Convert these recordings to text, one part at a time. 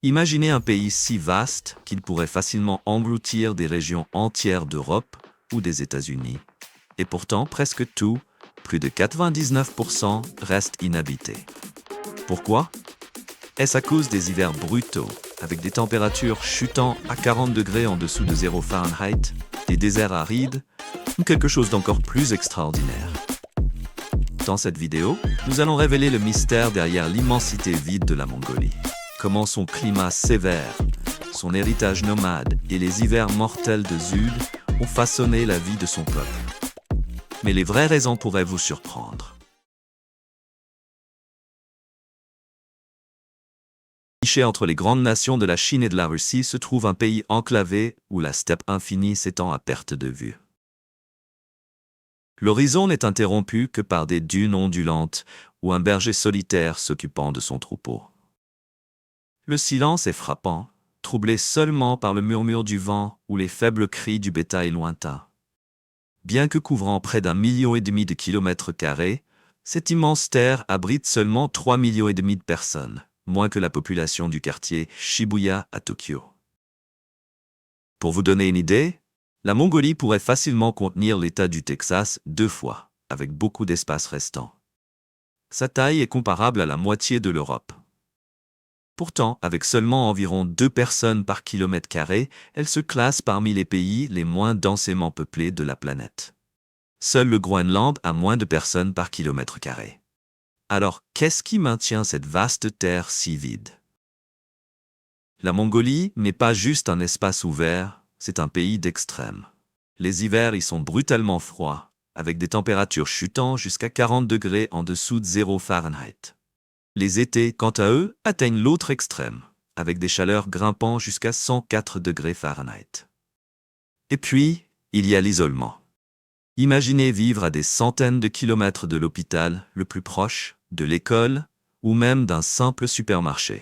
Imaginez un pays si vaste qu'il pourrait facilement engloutir des régions entières d'Europe ou des États-Unis. Et pourtant, presque tout, plus de 99%, reste inhabité. Pourquoi? Est-ce à cause des hivers brutaux, avec des températures chutant à 40 degrés en dessous de 0 Fahrenheit, des déserts arides, ou quelque chose d'encore plus extraordinaire? Dans cette vidéo, nous allons révéler le mystère derrière l'immensité vide de la Mongolie. Comment son climat sévère, son héritage nomade et les hivers mortels de Zud ont façonné la vie de son peuple. Mais les vraies raisons pourraient vous surprendre. Niché entre les grandes nations de la Chine et de la Russie se trouve un pays enclavé où la steppe infinie s'étend à perte de vue. L'horizon n'est interrompu que par des dunes ondulantes ou un berger solitaire s'occupant de son troupeau. Le silence est frappant, troublé seulement par le murmure du vent ou les faibles cris du bétail lointain. Bien que couvrant près d'1,5 million de kilomètres carrés, cette immense terre abrite seulement 3,5 millions de personnes, moins que la population du quartier Shibuya à Tokyo. Pour vous donner une idée, la Mongolie pourrait facilement contenir l'État du Texas 2 fois, avec beaucoup d'espace restant. Sa taille est comparable à la moitié de l'Europe. Pourtant, avec seulement environ 2 personnes par kilomètre carré, elle se classe parmi les pays les moins densément peuplés de la planète. Seul le Groenland a moins de personnes par kilomètre carré. Alors, qu'est-ce qui maintient cette vaste terre si vide? La Mongolie n'est pas juste un espace ouvert, c'est un pays d'extrêmes. Les hivers y sont brutalement froids, avec des températures chutant jusqu'à 40 degrés en dessous de 0 Fahrenheit. Les étés, quant à eux, atteignent l'autre extrême, avec des chaleurs grimpant jusqu'à 104 degrés Fahrenheit. Et puis, il y a l'isolement. Imaginez vivre à des centaines de kilomètres de l'hôpital le plus proche, de l'école, ou même d'un simple supermarché.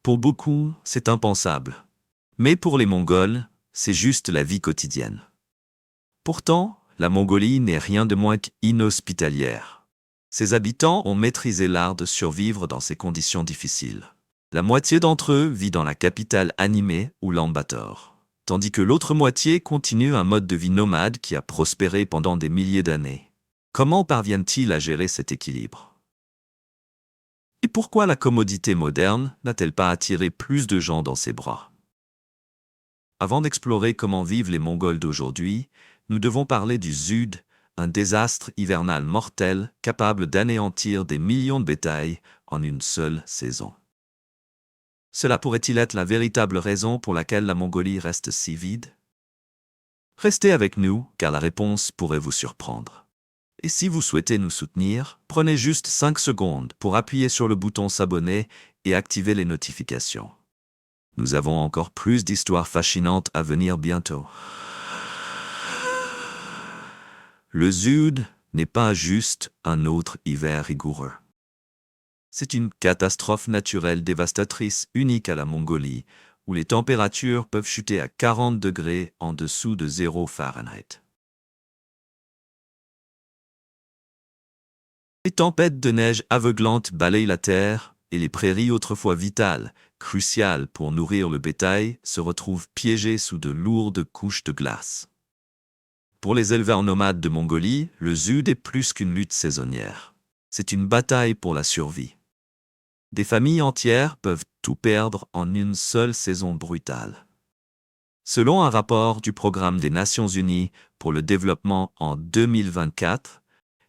Pour beaucoup, c'est impensable. Mais pour les Mongols, c'est juste la vie quotidienne. Pourtant, la Mongolie n'est rien de moins qu'inhospitalière. Ses habitants ont maîtrisé l'art de survivre dans ces conditions difficiles. La moitié d'entre eux vit dans la capitale animée ou Ulaanbaatar, tandis que l'autre moitié continue un mode de vie nomade qui a prospéré pendant des milliers d'années. Comment parviennent-ils à gérer cet équilibre? Et pourquoi la commodité moderne n'a-t-elle pas attiré plus de gens dans ses bras? Avant d'explorer comment vivent les Mongols d'aujourd'hui, nous devons parler du Zud, un désastre hivernal mortel capable d'anéantir des millions de bétail en une seule saison. Cela pourrait-il être la véritable raison pour laquelle la Mongolie reste si vide? Restez avec nous, car la réponse pourrait vous surprendre. Et si vous souhaitez nous soutenir, prenez juste 5 secondes pour appuyer sur le bouton s'abonner et activer les notifications. Nous avons encore plus d'histoires fascinantes à venir bientôt. Le Zud n'est pas juste un autre hiver rigoureux. C'est une catastrophe naturelle dévastatrice unique à la Mongolie, où les températures peuvent chuter à 40 degrés en dessous de 0 Fahrenheit. Les tempêtes de neige aveuglantes balayent la terre, et les prairies autrefois vitales, cruciales pour nourrir le bétail, se retrouvent piégées sous de lourdes couches de glace. Pour les éleveurs nomades de Mongolie, le Zud est plus qu'une lutte saisonnière. C'est une bataille pour la survie. Des familles entières peuvent tout perdre en une seule saison brutale. Selon un rapport du Programme des Nations Unies pour le développement en 2024,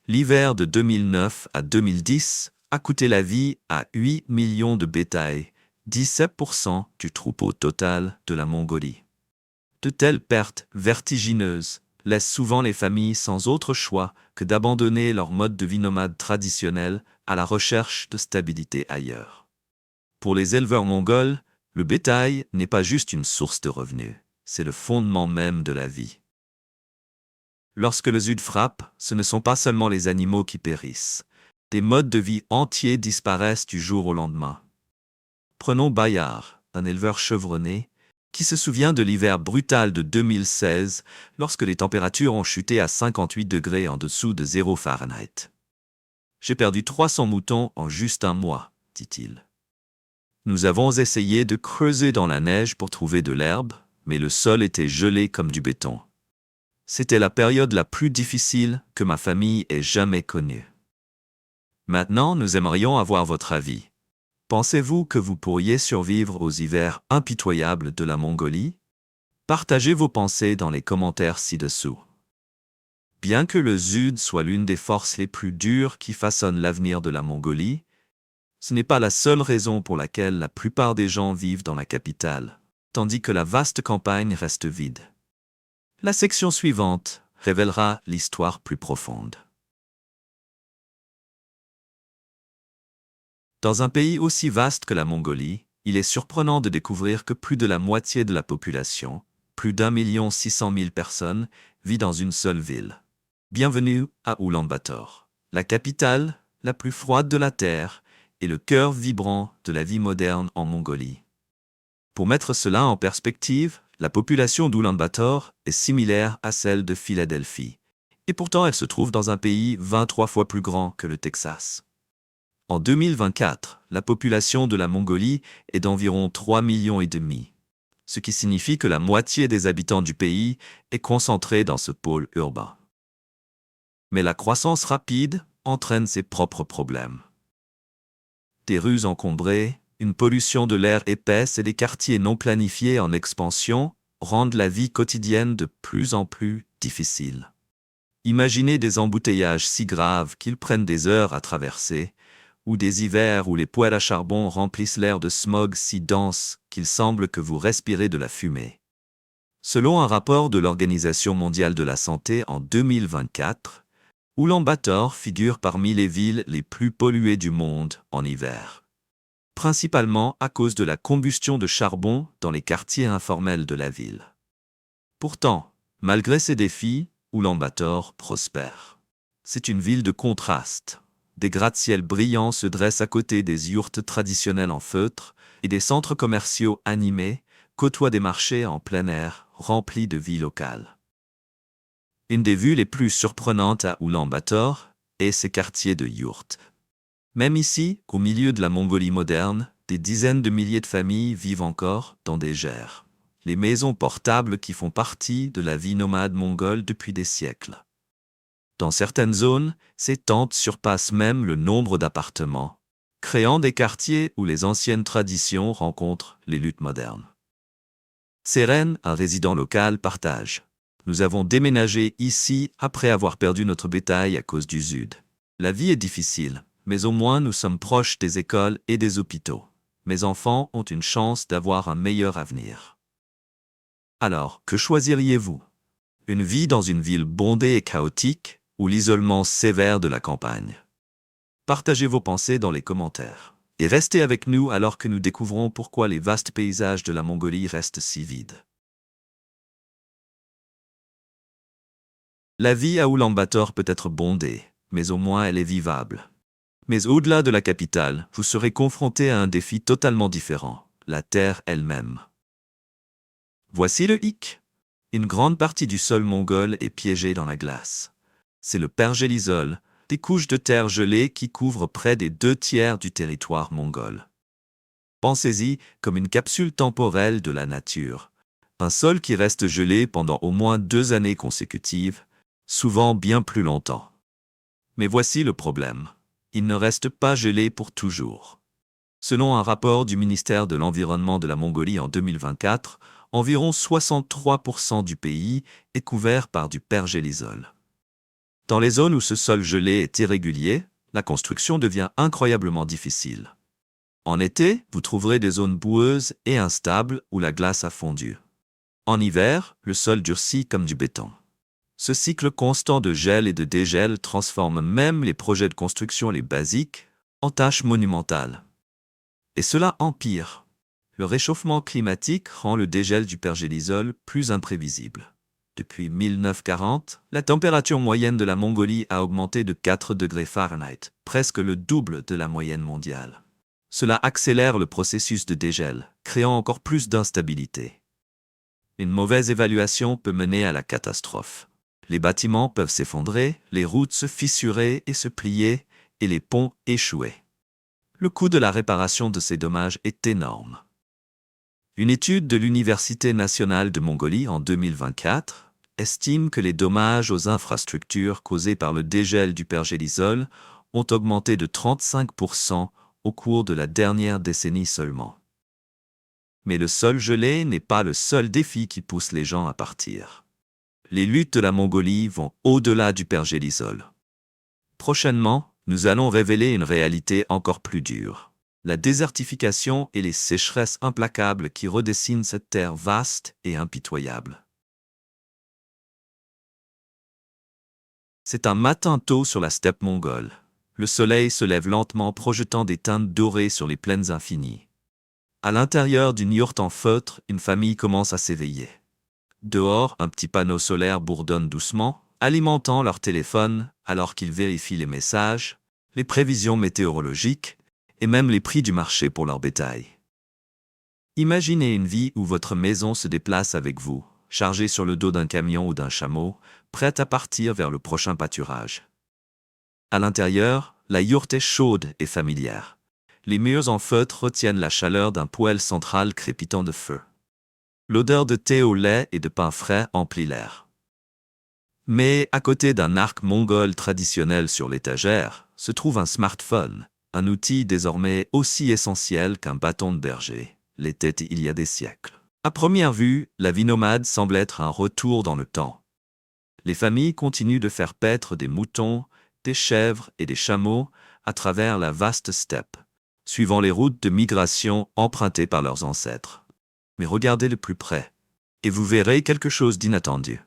l'hiver de 2009 à 2010 a coûté la vie à 8 millions de bétail, 17% du troupeau total de la Mongolie. De telles pertes vertigineuses laissent souvent les familles sans autre choix que d'abandonner leur mode de vie nomade traditionnel à la recherche de stabilité ailleurs. Pour les éleveurs mongols, le bétail n'est pas juste une source de revenus, c'est le fondement même de la vie. Lorsque le Zud frappe, ce ne sont pas seulement les animaux qui périssent. Des modes de vie entiers disparaissent du jour au lendemain. Prenons Bayar, un éleveur chevronné, qui se souvient de l'hiver brutal de 2016, lorsque les températures ont chuté à 58 degrés en dessous de 0 Fahrenheit. « J'ai perdu 300 moutons en juste un mois, dit-il. Nous avons essayé de creuser dans la neige pour trouver de l'herbe, mais le sol était gelé comme du béton. C'était la période la plus difficile que ma famille ait jamais connue. Maintenant, nous aimerions avoir votre avis. Pensez-vous que vous pourriez survivre aux hivers impitoyables de la Mongolie? Partagez vos pensées dans les commentaires ci-dessous. Bien que le Sud soit l'une des forces les plus dures qui façonnent l'avenir de la Mongolie, ce n'est pas la seule raison pour laquelle la plupart des gens vivent dans la capitale, tandis que la vaste campagne reste vide. La section suivante révélera l'histoire plus profonde. Dans un pays aussi vaste que la Mongolie, il est surprenant de découvrir que plus de la moitié de la population, plus d'1,6 million personnes, vit dans une seule ville. Bienvenue à Oulan-Bator, la capitale, la plus froide de la Terre, et le cœur vibrant de la vie moderne en Mongolie. Pour mettre cela en perspective, la population d'Oulan-Bator est similaire à celle de Philadelphie, et pourtant elle se trouve dans un pays 23 fois plus grand que le Texas. En 2024, la population de la Mongolie est d'environ 3,5 millions, ce qui signifie que la moitié des habitants du pays est concentrée dans ce pôle urbain. Mais la croissance rapide entraîne ses propres problèmes. Des rues encombrées, une pollution de l'air épaisse et des quartiers non planifiés en expansion rendent la vie quotidienne de plus en plus difficile. Imaginez des embouteillages si graves qu'ils prennent des heures à traverser, ou des hivers où les poêles à charbon remplissent l'air de smog si dense qu'il semble que vous respirez de la fumée. Selon un rapport de l'Organisation mondiale de la santé en 2024, Oulan-Bator figure parmi les villes les plus polluées du monde en hiver, principalement à cause de la combustion de charbon dans les quartiers informels de la ville. Pourtant, malgré ces défis, Oulan-Bator prospère. C'est une ville de contraste. Des gratte-ciels brillants se dressent à côté des yourtes traditionnelles en feutre et des centres commerciaux animés côtoient des marchés en plein air remplis de vie locale. Une des vues les plus surprenantes à Oulan-Bator est ses quartiers de yourtes. Même ici, au milieu de la Mongolie moderne, des dizaines de milliers de familles vivent encore dans des gers, les maisons portables qui font partie de la vie nomade mongole depuis des siècles. Dans certaines zones, ces tentes surpassent même le nombre d'appartements, créant des quartiers où les anciennes traditions rencontrent les luttes modernes. Seren, un résident local, partage. Nous avons déménagé ici après avoir perdu notre bétail à cause du Sud. La vie est difficile, mais au moins nous sommes proches des écoles et des hôpitaux. Mes enfants ont une chance d'avoir un meilleur avenir. Alors, que choisiriez-vous? Une vie dans une ville bondée et chaotique, ou l'isolement sévère de la campagne? Partagez vos pensées dans les commentaires. Et restez avec nous alors que nous découvrons pourquoi les vastes paysages de la Mongolie restent si vides. La vie à Oulan-Bator peut être bondée, mais au moins elle est vivable. Mais au-delà de la capitale, vous serez confronté à un défi totalement différent, la terre elle-même. Voici le hic. Une grande partie du sol mongol est piégée dans la glace. C'est le pergélisol, des couches de terre gelée qui couvrent près des 2/3 du territoire mongol. Pensez-y comme une capsule temporelle de la nature. Un sol qui reste gelé pendant au moins 2 années consécutives, souvent bien plus longtemps. Mais voici le problème. Il ne reste pas gelé pour toujours. Selon un rapport du ministère de l'Environnement de la Mongolie en 2024, environ 63% du pays est couvert par du pergélisol. Dans les zones où ce sol gelé est irrégulier, la construction devient incroyablement difficile. En été, vous trouverez des zones boueuses et instables où la glace a fondu. En hiver, le sol durcit comme du béton. Ce cycle constant de gel et de dégel transforme même les projets de construction les basiques en tâches monumentales. Et cela empire. Le réchauffement climatique rend le dégel du pergélisol plus imprévisible. Depuis 1940, la température moyenne de la Mongolie a augmenté de 4 degrés Fahrenheit, presque le double de la moyenne mondiale. Cela accélère le processus de dégel, créant encore plus d'instabilité. Une mauvaise évaluation peut mener à la catastrophe. Les bâtiments peuvent s'effondrer, les routes se fissurer et se plier, et les ponts échouer. Le coût de la réparation de ces dommages est énorme. Une étude de l'Université nationale de Mongolie en 2024 estime que les dommages aux infrastructures causés par le dégel du pergélisol ont augmenté de 35% au cours de la dernière décennie seulement. Mais le sol gelé n'est pas le seul défi qui pousse les gens à partir. Les luttes de la Mongolie vont au-delà du pergélisol. Prochainement, nous allons révéler une réalité encore plus dure. La désertification et les sécheresses implacables qui redessinent cette terre vaste et impitoyable. C'est un matin tôt sur la steppe mongole. Le soleil se lève lentement projetant des teintes dorées sur les plaines infinies. À l'intérieur d'une yourte en feutre, une famille commence à s'éveiller. Dehors, un petit panneau solaire bourdonne doucement, alimentant leur téléphone alors qu'ils vérifient les messages, les prévisions météorologiques et même les prix du marché pour leur bétail. Imaginez une vie où votre maison se déplace avec vous, chargée sur le dos d'un camion ou d'un chameau, prête à partir vers le prochain pâturage. À l'intérieur, la yourte est chaude et familière. Les murs en feutre retiennent la chaleur d'un poêle central crépitant de feu. L'odeur de thé au lait et de pain frais emplit l'air. Mais à côté d'un arc mongol traditionnel sur l'étagère, se trouve un smartphone, un outil désormais aussi essentiel qu'un bâton de berger, l'était il y a des siècles. À première vue, la vie nomade semble être un retour dans le temps. Les familles continuent de faire paître des moutons, des chèvres et des chameaux à travers la vaste steppe, suivant les routes de migration empruntées par leurs ancêtres. Mais regardez de plus près, et vous verrez quelque chose d'inattendu.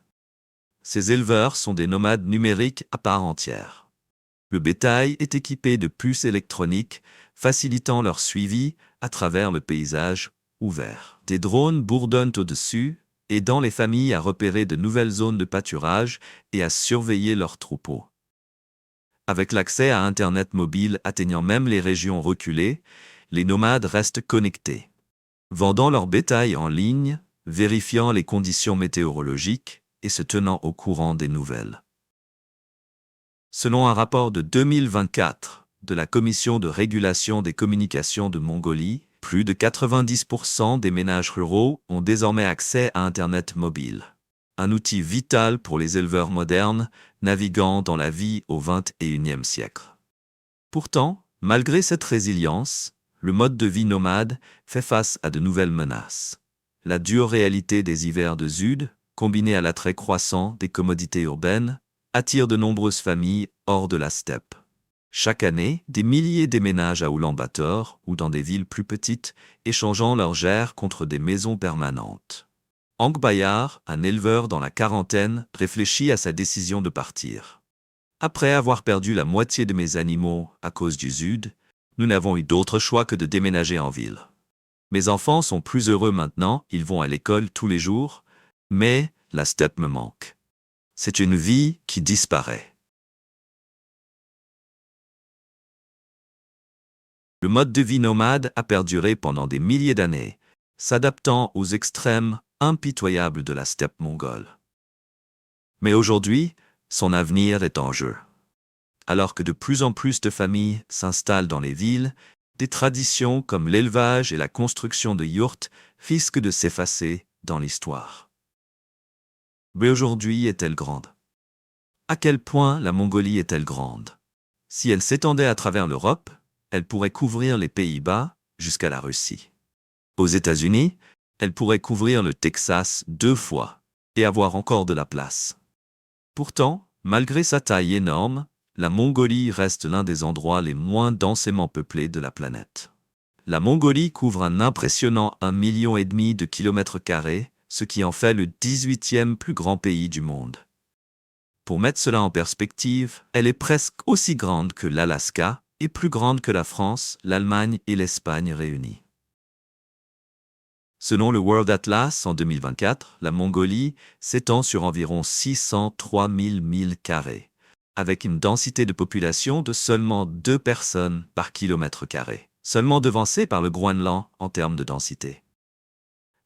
Ces éleveurs sont des nomades numériques à part entière. Le bétail est équipé de puces électroniques, facilitant leur suivi à travers le paysage ouvert. Des drones bourdonnent au-dessus, aidant les familles à repérer de nouvelles zones de pâturage et à surveiller leurs troupeaux. Avec l'accès à Internet mobile atteignant même les régions reculées, les nomades restent connectés, vendant leur bétail en ligne, vérifiant les conditions météorologiques et se tenant au courant des nouvelles. Selon un rapport de 2024 de la Commission de régulation des communications de Mongolie, plus de 90% des ménages ruraux ont désormais accès à Internet mobile. Un outil vital pour les éleveurs modernes, naviguant dans la vie au XXIe siècle. Pourtant, malgré cette résilience, le mode de vie nomade fait face à de nouvelles menaces. La dure réalité des hivers de Sud, combinée à l'attrait croissant des commodités urbaines, attire de nombreuses familles hors de la steppe. Chaque année, des milliers déménagent à Oulan-Bator ou dans des villes plus petites, échangeant leurs gerres contre des maisons permanentes. Hank Bayar, un éleveur dans la quarantaine, réfléchit à sa décision de partir. Après avoir perdu la moitié de mes animaux à cause du Sud, nous n'avons eu d'autre choix que de déménager en ville. Mes enfants sont plus heureux maintenant, ils vont à l'école tous les jours, mais la steppe me manque. C'est une vie qui disparaît. Le mode de vie nomade a perduré pendant des milliers d'années, s'adaptant aux extrêmes impitoyables de la steppe mongole. Mais aujourd'hui, son avenir est en jeu. Alors que de plus en plus de familles s'installent dans les villes, des traditions comme l'élevage et la construction de yourtes risquent de s'effacer dans l'histoire. Mais aujourd'hui est-elle grande? À quel point la Mongolie est-elle grande? Si elle s'étendait à travers l'Europe, elle pourrait couvrir les Pays-Bas jusqu'à la Russie. Aux États-Unis, elle pourrait couvrir le Texas 2 fois et avoir encore de la place. Pourtant, malgré sa taille énorme, la Mongolie reste l'un des endroits les moins densément peuplés de la planète. La Mongolie couvre un impressionnant 1,5 million de kilomètres carrés, ce qui en fait le 18e plus grand pays du monde. Pour mettre cela en perspective, elle est presque aussi grande que l'Alaska et plus grande que la France, l'Allemagne et l'Espagne réunies. Selon le World Atlas en 2024, la Mongolie s'étend sur environ 603 000 milles carrés, avec une densité de population de seulement 2 personnes par kilomètre carré, seulement devancée par le Groenland en termes de densité.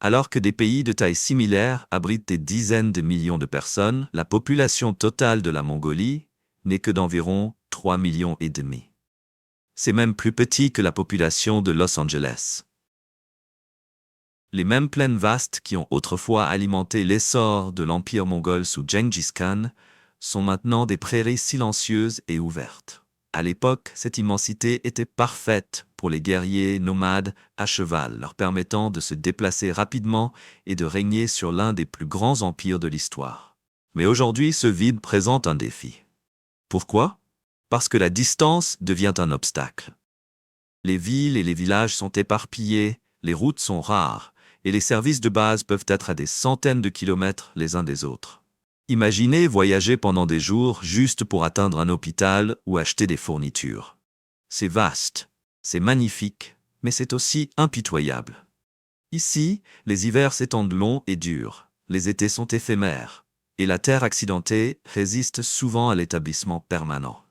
Alors que des pays de taille similaire abritent des dizaines de millions de personnes, la population totale de la Mongolie n'est que d'environ 3,5 millions. C'est même plus petit que la population de Los Angeles. Les mêmes plaines vastes qui ont autrefois alimenté l'essor de l'empire mongol sous Gengis Khan sont maintenant des prairies silencieuses et ouvertes. À l'époque, cette immensité était parfaite pour les guerriers nomades à cheval, leur permettant de se déplacer rapidement et de régner sur l'un des plus grands empires de l'histoire. Mais aujourd'hui, ce vide présente un défi. Pourquoi? Parce que la distance devient un obstacle. Les villes et les villages sont éparpillés, les routes sont rares, et les services de base peuvent être à des centaines de kilomètres les uns des autres. Imaginez voyager pendant des jours juste pour atteindre un hôpital ou acheter des fournitures. C'est vaste, c'est magnifique, mais c'est aussi impitoyable. Ici, les hivers s'étendent longs et durs, les étés sont éphémères, et la terre accidentée résiste souvent à l'établissement permanent.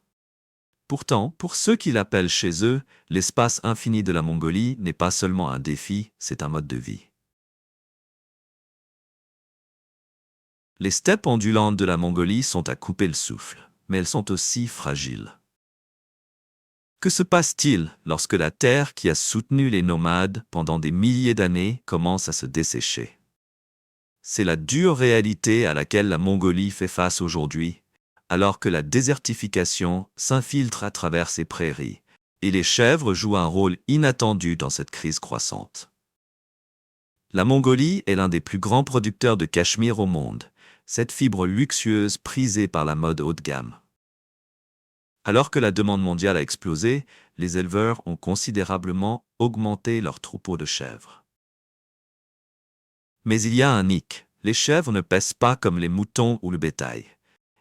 Pourtant, pour ceux qui l'appellent chez eux, l'espace infini de la Mongolie n'est pas seulement un défi, c'est un mode de vie. Les steppes ondulantes de la Mongolie sont à couper le souffle, mais elles sont aussi fragiles. Que se passe-t-il lorsque la terre qui a soutenu les nomades pendant des milliers d'années commence à se dessécher? C'est la dure réalité à laquelle la Mongolie fait face aujourd'hui, alors que la désertification s'infiltre à travers ses prairies, et les chèvres jouent un rôle inattendu dans cette crise croissante. La Mongolie est l'un des plus grands producteurs de cachemire au monde, cette fibre luxueuse prisée par la mode haut de gamme. Alors que la demande mondiale a explosé, les éleveurs ont considérablement augmenté leurs troupeaux de chèvres. Mais il y a un hic, les chèvres ne pèsent pas comme les moutons ou le bétail.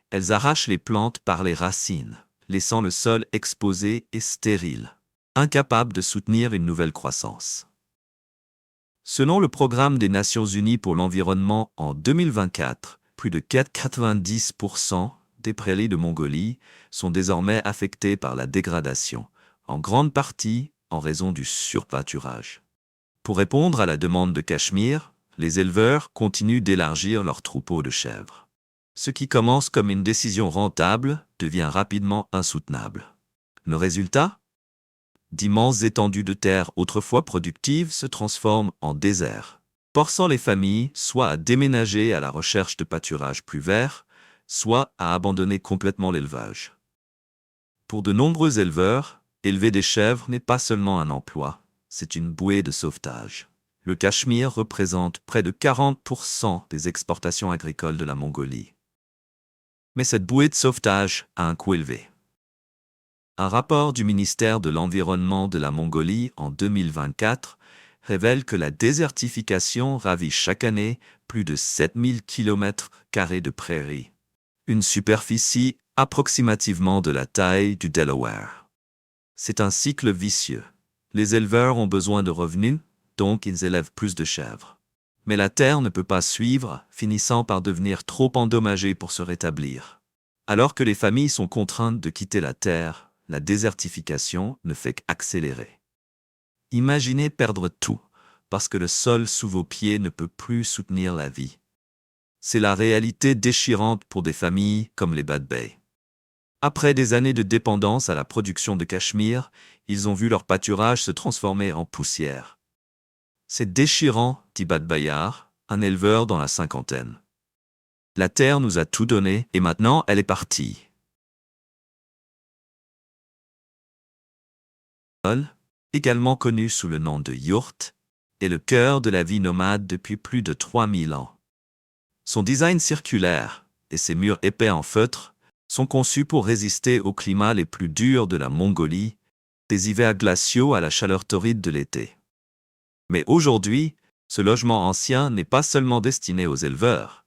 Elles arrachent les plantes par les racines, laissant le sol exposé et stérile, incapable de soutenir une nouvelle croissance. Selon le Programme des Nations Unies pour l'environnement en 2024, plus de 90% des prairies de Mongolie sont désormais affectées par la dégradation, en grande partie en raison du surpâturage. Pour répondre à la demande de cachemire, les éleveurs continuent d'élargir leurs troupeaux de chèvres. Ce qui commence comme une décision rentable devient rapidement insoutenable. Le résultat? D'immenses étendues de terre autrefois productives se transforment en désert, forçant les familles soit à déménager à la recherche de pâturages plus verts, soit à abandonner complètement l'élevage. Pour de nombreux éleveurs, élever des chèvres n'est pas seulement un emploi, c'est une bouée de sauvetage. Le Cachemire représente près de 40% des exportations agricoles de la Mongolie. Mais cette bouée de sauvetage a un coût élevé. Un rapport du ministère de l'Environnement de la Mongolie en 2024 révèle que la désertification ravit chaque année plus de 7000 km² de prairies, une superficie approximativement de la taille du Delaware. C'est un cycle vicieux. Les éleveurs ont besoin de revenus, donc ils élèvent plus de chèvres. Mais la terre ne peut pas suivre, finissant par devenir trop endommagée pour se rétablir. Alors que les familles sont contraintes de quitter la terre, la désertification ne fait qu'accélérer. Imaginez perdre tout, parce que le sol sous vos pieds ne peut plus soutenir la vie. C'est la réalité déchirante pour des familles comme les Badbay. Après des années de dépendance à la production de cachemire, ils ont vu leur pâturage se transformer en poussière. C'est déchirant, dit Badbayar, un éleveur dans la cinquantaine. La terre nous a tout donné et maintenant elle est partie. Également connu sous le nom de yourte, est le cœur de la vie nomade depuis plus de 3000 ans. Son design circulaire et ses murs épais en feutre sont conçus pour résister aux climats les plus durs de la Mongolie, des hivers glaciaux à la chaleur torride de l'été. Mais aujourd'hui, ce logement ancien n'est pas seulement destiné aux éleveurs.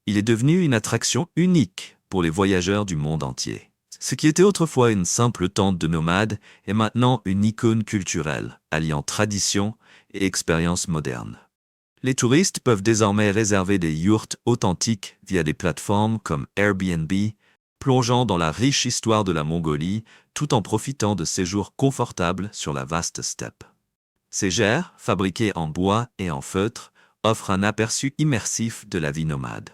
Il est devenu une attraction unique pour les voyageurs du monde entier. Ce qui était autrefois une simple tente de nomades est maintenant une icône culturelle, alliant tradition et expérience moderne. Les touristes peuvent désormais réserver des yourtes authentiques via des plateformes comme Airbnb, plongeant dans la riche histoire de la Mongolie tout en profitant de séjours confortables sur la vaste steppe. Ces gerres, fabriquées en bois et en feutre, offrent un aperçu immersif de la vie nomade.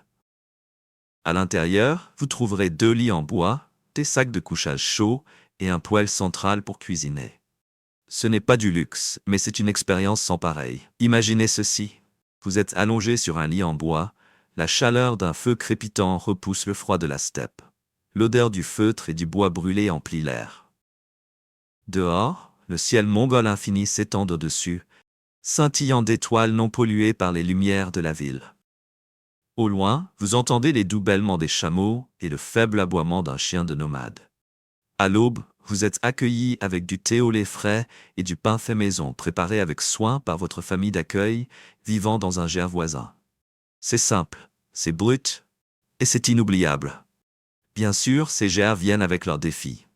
À l'intérieur, vous trouverez 2 lits en bois, des sacs de couchage chauds et un poêle central pour cuisiner. Ce n'est pas du luxe, mais c'est une expérience sans pareil. Imaginez ceci. Vous êtes allongé sur un lit en bois, la chaleur d'un feu crépitant repousse le froid de la steppe. L'odeur du feutre et du bois brûlé emplit l'air. Dehors, le ciel mongol infini s'étend au-dessus, scintillant d'étoiles non polluées par les lumières de la ville. Au loin, vous entendez les doux bêlements des chameaux et le faible aboiement d'un chien de nomade. À l'aube, vous êtes accueillis avec du thé au lait frais et du pain fait maison préparé avec soin par votre famille d'accueil, vivant dans un GR voisin. C'est simple, c'est brut, et c'est inoubliable. Bien sûr, ces GR viennent avec leurs défis.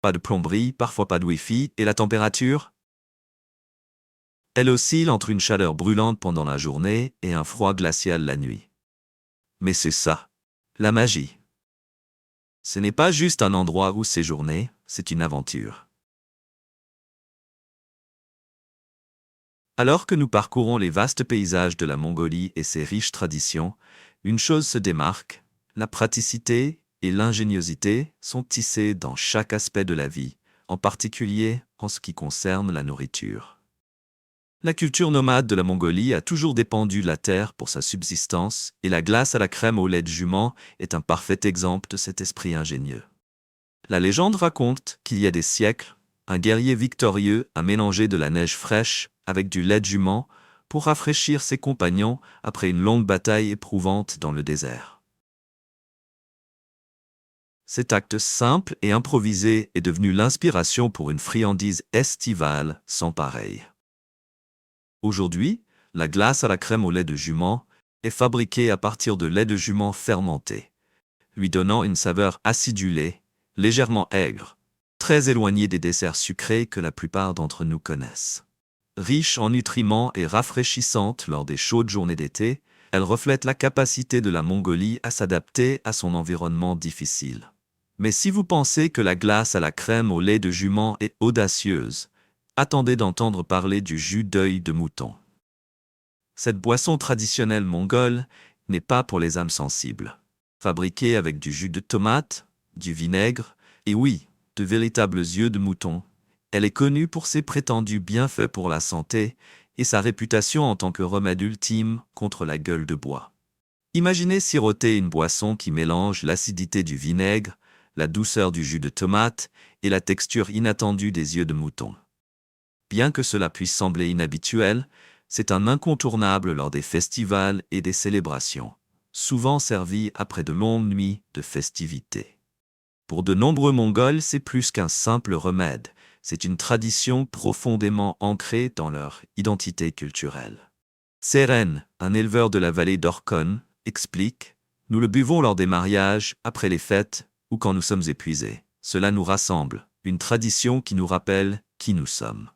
Pas de plomberie, parfois pas de Wi-Fi, et la température? Elle oscille entre une chaleur brûlante pendant la journée et un froid glacial la nuit. Mais c'est ça, la magie. Ce n'est pas juste un endroit où séjourner, c'est une aventure. Alors que nous parcourons les vastes paysages de la Mongolie et ses riches traditions, une chose se démarque, la praticité et l'ingéniosité sont tissées dans chaque aspect de la vie, en particulier en ce qui concerne la nourriture. La culture nomade de la Mongolie a toujours dépendu de la terre pour sa subsistance, et la glace à la crème au lait de jument est un parfait exemple de cet esprit ingénieux. La légende raconte qu'il y a des siècles, un guerrier victorieux a mélangé de la neige fraîche avec du lait de jument pour rafraîchir ses compagnons après une longue bataille éprouvante dans le désert. Cet acte simple et improvisé est devenu l'inspiration pour une friandise estivale sans pareille. Aujourd'hui, la glace à la crème au lait de jument est fabriquée à partir de lait de jument fermenté, lui donnant une saveur acidulée, légèrement aigre, très éloignée des desserts sucrés que la plupart d'entre nous connaissent. Riche en nutriments et rafraîchissante lors des chaudes journées d'été, elle reflète la capacité de la Mongolie à s'adapter à son environnement difficile. Mais si vous pensez que la glace à la crème au lait de jument est audacieuse, attendez d'entendre parler du jus d'œil de mouton. Cette boisson traditionnelle mongole n'est pas pour les âmes sensibles. Fabriquée avec du jus de tomate, du vinaigre, et oui, de véritables yeux de mouton, elle est connue pour ses prétendus bienfaits pour la santé et sa réputation en tant que remède ultime contre la gueule de bois. Imaginez siroter une boisson qui mélange l'acidité du vinaigre, la douceur du jus de tomate et la texture inattendue des yeux de mouton. Bien que cela puisse sembler inhabituel, c'est un incontournable lors des festivals et des célébrations, souvent servi après de longues nuits de festivités. Pour de nombreux Mongols, c'est plus qu'un simple remède, c'est une tradition profondément ancrée dans leur identité culturelle. Tseren, un éleveur de la vallée d'Orkhon, explique « Nous le buvons lors des mariages, après les fêtes ou quand nous sommes épuisés. Cela nous rassemble, une tradition qui nous rappelle qui nous sommes. »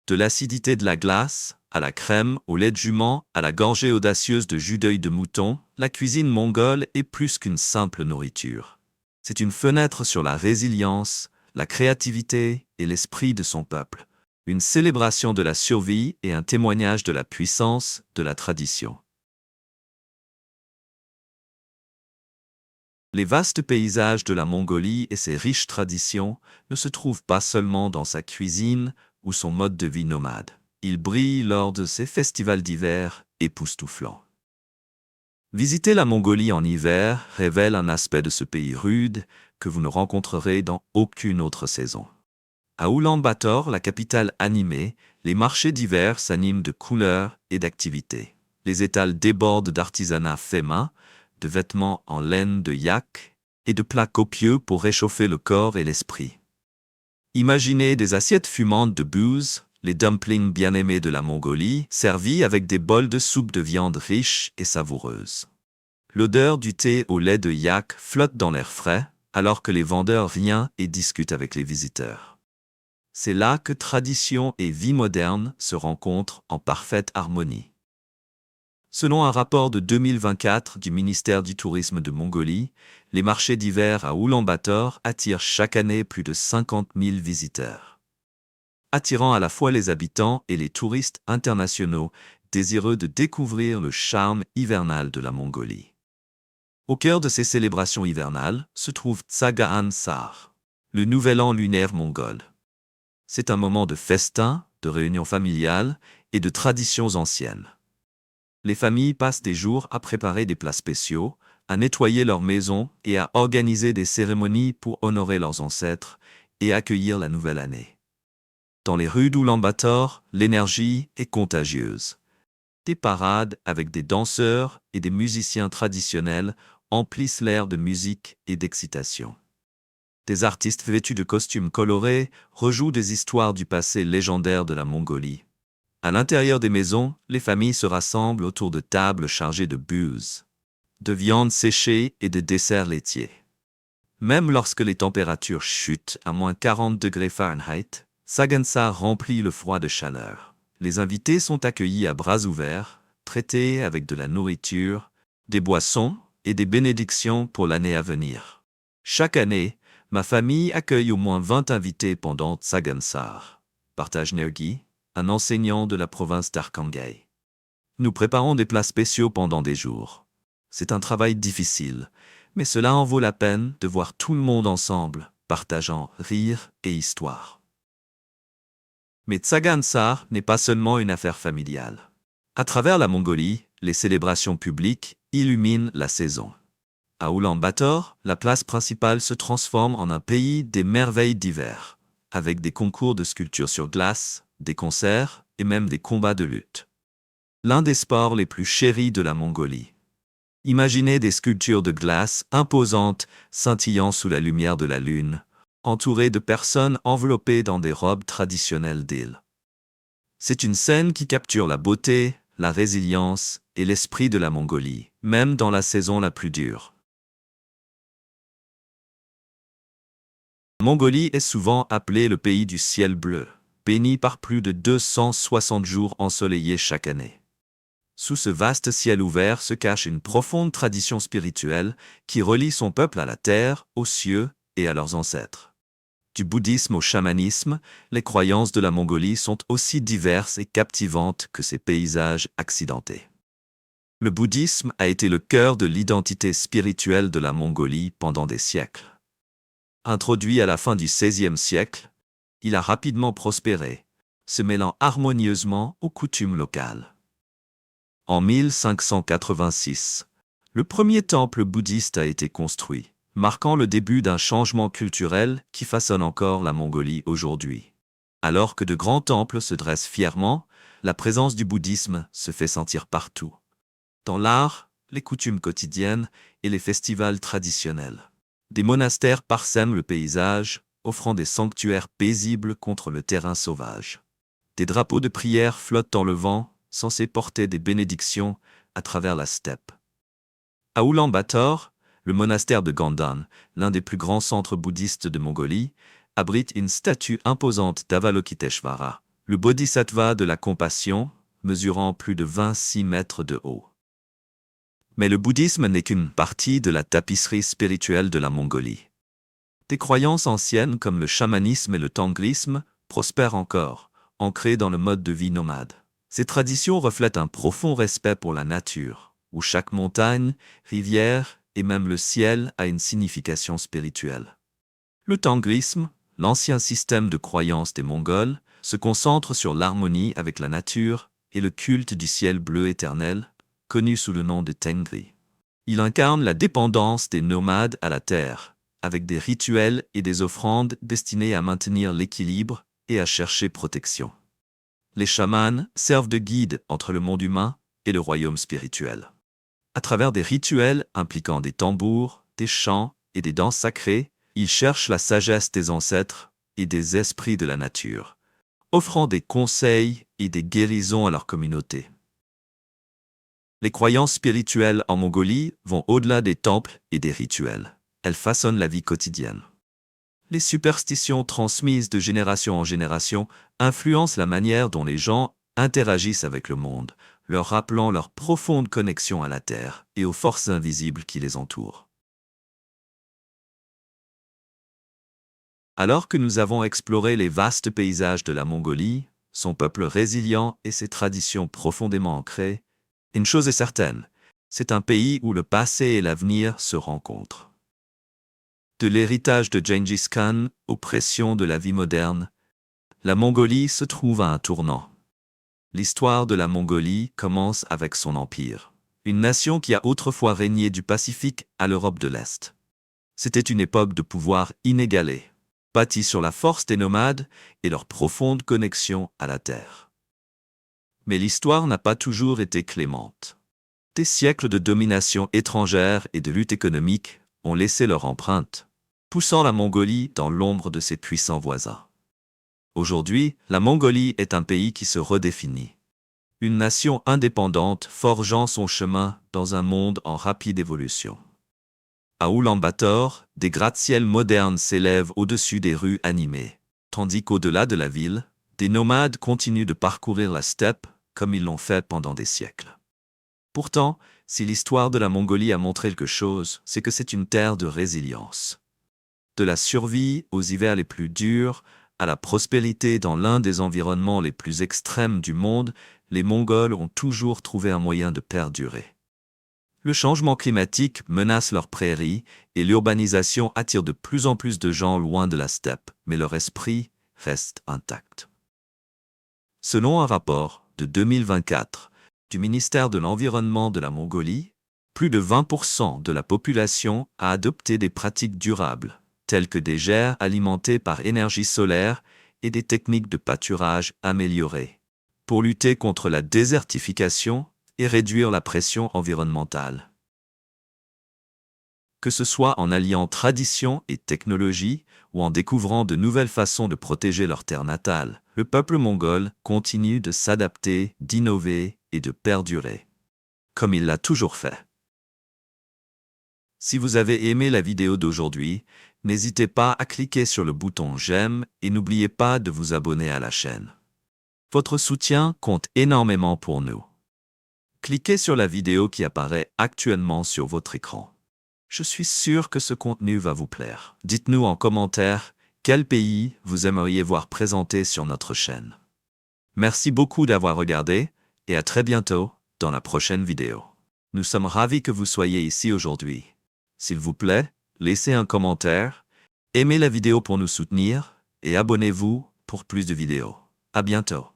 De l'acidité de la glace, à la crème, au lait de jument, à la gorgée audacieuse de jus d'œil de mouton, la cuisine mongole est plus qu'une simple nourriture. C'est une fenêtre sur la résilience, la créativité et l'esprit de son peuple, une célébration de la survie et un témoignage de la puissance de la tradition. Les vastes paysages de la Mongolie et ses riches traditions ne se trouvent pas seulement dans sa cuisine ou son mode de vie nomade. Ils brillent lors de ses festivals d'hiver époustouflants. Visiter la Mongolie en hiver révèle un aspect de ce pays rude que vous ne rencontrerez dans aucune autre saison. À Oulan-Bator, la capitale animée, les marchés d'hiver s'animent de couleurs et d'activités. Les étals débordent d'artisanat fait main, de vêtements en laine de yak et de plats copieux pour réchauffer le corps et l'esprit. Imaginez des assiettes fumantes de bouse, les dumplings bien-aimés de la Mongolie, servis avec des bols de soupe de viande riche et savoureuse. L'odeur du thé au lait de yak flotte dans l'air frais, alors que les vendeurs viennent et discutent avec les visiteurs. C'est là que tradition et vie moderne se rencontrent en parfaite harmonie. Selon un rapport de 2024 du ministère du Tourisme de Mongolie, les marchés d'hiver à Oulan-Bator attirent chaque année plus de 50 000 visiteurs, attirant à la fois les habitants et les touristes internationaux désireux de découvrir le charme hivernal de la Mongolie. Au cœur de ces célébrations hivernales se trouve Tsagaan Sar, le nouvel an lunaire mongol. C'est un moment de festin, de réunions familiales et de traditions anciennes. Les familles passent des jours à préparer des plats spéciaux, à nettoyer leurs maisons et à organiser des cérémonies pour honorer leurs ancêtres et accueillir la nouvelle année. Dans les rues d'Oulan-Bator, l'énergie est contagieuse. Des parades avec des danseurs et des musiciens traditionnels emplissent l'air de musique et d'excitation. Des artistes vêtus de costumes colorés rejouent des histoires du passé légendaire de la Mongolie. À l'intérieur des maisons, les familles se rassemblent autour de tables chargées de buzz, de viande séchée et de desserts laitiers. Même lorsque les températures chutent à moins 40 degrés Fahrenheit, Sagansar remplit le froid de chaleur. Les invités sont accueillis à bras ouverts, traités avec de la nourriture, des boissons et des bénédictions pour l'année à venir. Chaque année, ma famille accueille au moins 20 invités pendant Sagansar, partage Nergi, un enseignant de la province d'Arkhangay. Nous préparons des plats spéciaux pendant des jours. C'est un travail difficile, mais cela en vaut la peine de voir tout le monde ensemble, partageant rire et histoire. Mais Sagansar n'est pas seulement une affaire familiale. À travers la Mongolie, les célébrations publiques illuminent la saison. À Oulan-Bator, la place principale se transforme en un pays des merveilles d'hiver, avec des concours de sculpture sur glace, des concerts et même des combats de lutte. L'un des sports les plus chéris de la Mongolie. Imaginez des sculptures de glace imposantes, scintillant sous la lumière de la lune, entourées de personnes enveloppées dans des robes traditionnelles d'île. C'est une scène qui capture la beauté, la résilience et l'esprit de la Mongolie, même dans la saison la plus dure. La Mongolie est souvent appelée le pays du ciel bleu, béni par plus de 260 jours ensoleillés chaque année. Sous ce vaste ciel ouvert se cache une profonde tradition spirituelle qui relie son peuple à la terre, aux cieux et à leurs ancêtres. Du bouddhisme au chamanisme, les croyances de la Mongolie sont aussi diverses et captivantes que ses paysages accidentés. Le bouddhisme a été le cœur de l'identité spirituelle de la Mongolie pendant des siècles. Introduit à la fin du XVIe siècle, il a rapidement prospéré, se mêlant harmonieusement aux coutumes locales. En 1586, le premier temple bouddhiste a été construit, marquant le début d'un changement culturel qui façonne encore la Mongolie aujourd'hui. Alors que de grands temples se dressent fièrement, la présence du bouddhisme se fait sentir partout. Dans l'art, les coutumes quotidiennes et les festivals traditionnels. Des monastères parsèment le paysage, offrant des sanctuaires paisibles contre le terrain sauvage. Des drapeaux de prière flottent dans le vent, censés porter des bénédictions à travers la steppe. À Oulan-Bator, le monastère de Gandan, l'un des plus grands centres bouddhistes de Mongolie, abrite une statue imposante d'Avalokiteshvara, le bodhisattva de la compassion, mesurant plus de 26 mètres de haut. Mais le bouddhisme n'est qu'une partie de la tapisserie spirituelle de la Mongolie. Des croyances anciennes comme le chamanisme et le tanglisme prospèrent encore, ancrées dans le mode de vie nomade. Ces traditions reflètent un profond respect pour la nature, où chaque montagne, rivière et même le ciel a une signification spirituelle. Le tanglisme, l'ancien système de croyance des Mongols, se concentre sur l'harmonie avec la nature et le culte du ciel bleu éternel, connu sous le nom de Tengri. Il incarne la dépendance des nomades à la terre, avec des rituels et des offrandes destinés à maintenir l'équilibre et à chercher protection. Les chamans servent de guide entre le monde humain et le royaume spirituel. À travers des rituels impliquant des tambours, des chants et des danses sacrées, ils cherchent la sagesse des ancêtres et des esprits de la nature, offrant des conseils et des guérisons à leur communauté. Les croyances spirituelles en Mongolie vont au-delà des temples et des rituels. Elles façonnent la vie quotidienne. Les superstitions transmises de génération en génération influencent la manière dont les gens interagissent avec le monde, leur rappelant leur profonde connexion à la Terre et aux forces invisibles qui les entourent. Alors que nous avons exploré les vastes paysages de la Mongolie, son peuple résilient et ses traditions profondément ancrées, une chose est certaine, c'est un pays où le passé et l'avenir se rencontrent. De l'héritage de Gengis Khan aux pressions de la vie moderne, la Mongolie se trouve à un tournant. L'histoire de la Mongolie commence avec son empire, une nation qui a autrefois régné du Pacifique à l'Europe de l'Est. C'était une époque de pouvoir inégalée, bâtie sur la force des nomades et leur profonde connexion à la terre. Mais l'histoire n'a pas toujours été clémente. Des siècles de domination étrangère et de lutte économique ont laissé leur empreinte, poussant la Mongolie dans l'ombre de ses puissants voisins. Aujourd'hui, la Mongolie est un pays qui se redéfinit. Une nation indépendante forgeant son chemin dans un monde en rapide évolution. À Oulan-Bator, des gratte-ciels modernes s'élèvent au-dessus des rues animées, tandis qu'au-delà de la ville, des nomades continuent de parcourir la steppe comme ils l'ont fait pendant des siècles. Pourtant, si l'histoire de la Mongolie a montré quelque chose, c'est que c'est une terre de résilience. De la survie aux hivers les plus durs, à la prospérité dans l'un des environnements les plus extrêmes du monde, les Mongols ont toujours trouvé un moyen de perdurer. Le changement climatique menace leurs prairies et l'urbanisation attire de plus en plus de gens loin de la steppe, mais leur esprit reste intact. Selon un rapport de 2024 du ministère de l'Environnement de la Mongolie, plus de 20% de la population a adopté des pratiques durables, telles que des gerres alimentées par énergie solaire et des techniques de pâturage améliorées, pour lutter contre la désertification et réduire la pression environnementale. Que ce soit en alliant tradition et technologie ou en découvrant de nouvelles façons de protéger leur terre natale, le peuple mongol continue de s'adapter, d'innover et de perdurer, comme il l'a toujours fait. Si vous avez aimé la vidéo d'aujourd'hui, n'hésitez pas à cliquer sur le bouton j'aime et n'oubliez pas de vous abonner à la chaîne. Votre soutien compte énormément pour nous. Cliquez sur la vidéo qui apparaît actuellement sur votre écran. Je suis sûr que ce contenu va vous plaire. Dites-nous en commentaire quel pays vous aimeriez voir présenté sur notre chaîne. Merci beaucoup d'avoir regardé et à très bientôt dans la prochaine vidéo. Nous sommes ravis que vous soyez ici aujourd'hui. S'il vous plaît, laissez un commentaire, aimez la vidéo pour nous soutenir et abonnez-vous pour plus de vidéos. À bientôt.